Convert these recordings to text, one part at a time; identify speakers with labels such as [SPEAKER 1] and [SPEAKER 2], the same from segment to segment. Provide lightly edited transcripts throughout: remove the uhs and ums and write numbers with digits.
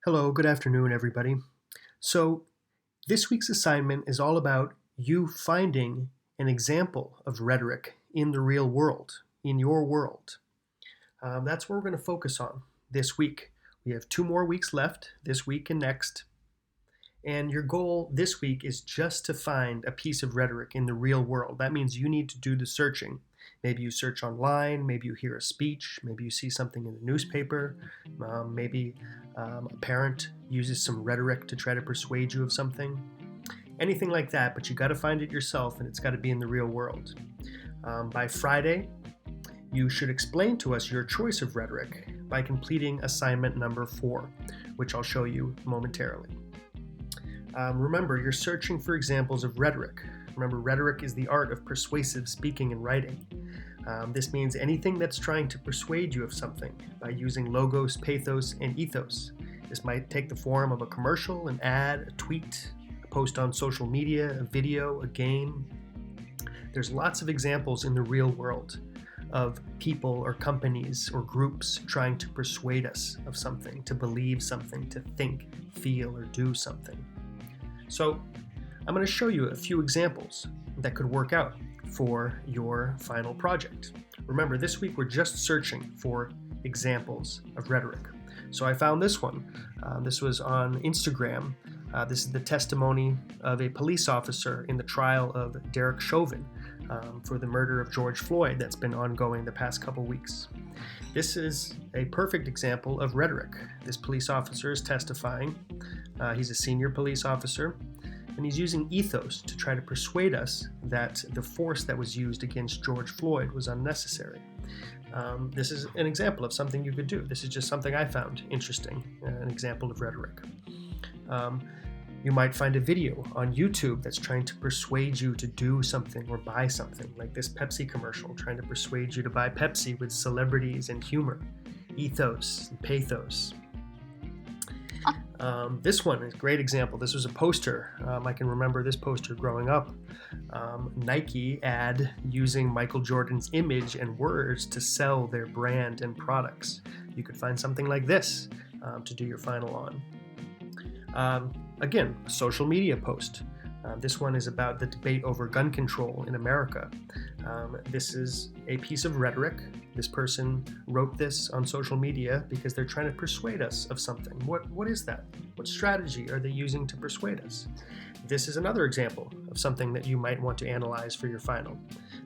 [SPEAKER 1] Hello, good afternoon, everybody. So, this week's assignment is all about you finding an example of rhetoric in the real world, in your world. That's what we're going to focus on this week. We have 2 more weeks left, this week and next. And your goal this week is just to find a piece of rhetoric in the real world. That means you need to do the searching. Maybe you search online, maybe you hear a speech, maybe you see something in the newspaper, maybe a parent uses some rhetoric to try to persuade you of something. Anything like that, but you got to find it yourself and it's got to be in the real world. By Friday, you should explain to us your choice of rhetoric by completing assignment number 4, which I'll show you momentarily. Remember, you're searching for examples of rhetoric. Remember, rhetoric is the art of persuasive speaking and writing. This means anything that's trying to persuade you of something by using logos, pathos, and ethos. This might take the form of a commercial, an ad, a tweet, a post on social media, a video, a game. There's lots of examples in the real world of people or companies or groups trying to persuade us of something, to believe something, to think, feel, or do something. So I'm going to show you a few examples that could work out for your final project. Remember, this week we're just searching for examples of rhetoric. So I found this one. This was on Instagram. This is the testimony of a police officer in the trial of Derek Chauvin for the murder of George Floyd that's been ongoing the past couple weeks. This is a perfect example of rhetoric. This police officer is testifying. He's a senior police officer, and he's using ethos to try to persuade us that the force that was used against George Floyd was unnecessary. This is an example of something you could do. This is just something I found interesting, an example of rhetoric. You might find a video on YouTube that's trying to persuade you to do something or buy something, like this Pepsi commercial trying to persuade you to buy Pepsi with celebrities and humor, ethos and pathos. This one is a great example. This was a poster. I can remember this poster growing up. Nike ad using Michael Jordan's image and words to sell their brand and products. You could find something like this to do your final on. Again, a social media post. This one is about the debate over gun control in America. This is a piece of rhetoric. This person wrote this on social media because they're trying to persuade us of something. What is that? What strategy are they using to persuade us? This is another example of something that you might want to analyze for your final.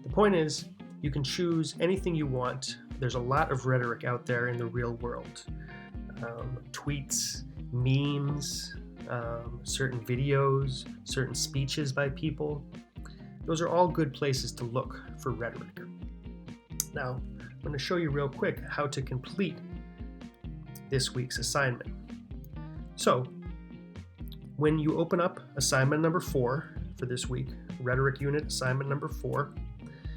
[SPEAKER 1] The point is, you can choose anything you want. There's a lot of rhetoric out there in the real world. Tweets, memes, certain videos, certain speeches by people. Those are all good places to look for rhetoric. Now, I'm going to show you real quick how to complete this week's assignment. So, when you open up assignment number 4 for this week, rhetoric unit assignment number 4,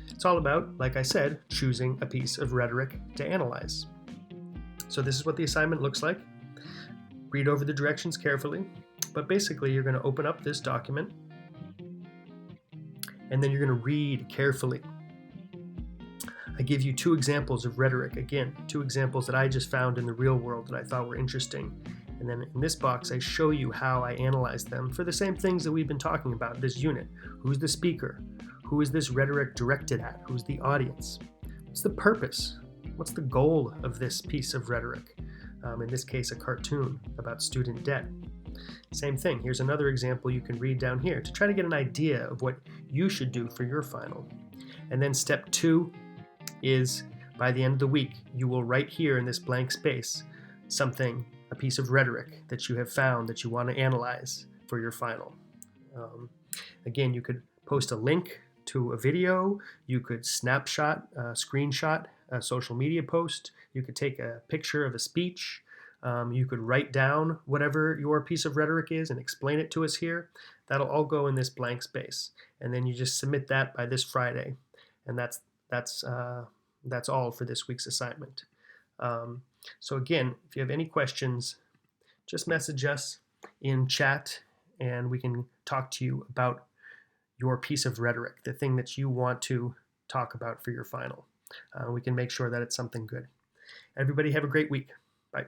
[SPEAKER 1] it's all about, like I said, choosing a piece of rhetoric to analyze. So this is what the assignment looks like. Read over the directions carefully, but basically you're going to open up this document and then you're going to read carefully. I give you 2 examples of rhetoric, again, 2 examples that I just found in the real world that I thought were interesting. And then in this box, I show you how I analyze them for the same things that we've been talking about, this unit. Who's the speaker? Who is this rhetoric directed at? Who's the audience? What's the purpose? What's the goal of this piece of rhetoric? In this case, a cartoon about student debt. Same thing. Here's another example you can read down here to try to get an idea of what you should do for your final. And then step 2 is, by the end of the week, you will write here in this blank space something, a piece of rhetoric that you have found that you want to analyze for your final. Again, you could post a link to a video, you could screenshot a social media post, you could take a picture of a speech, you could write down whatever your piece of rhetoric is and explain it to us here. That'll all go in this blank space. And then you just submit that by this Friday. And that's all for this week's assignment. So again, if you have any questions, just message us in chat and we can talk to you about your piece of rhetoric, the thing that you want to talk about for your final. We can make sure that it's something good. Everybody have a great week. Bye.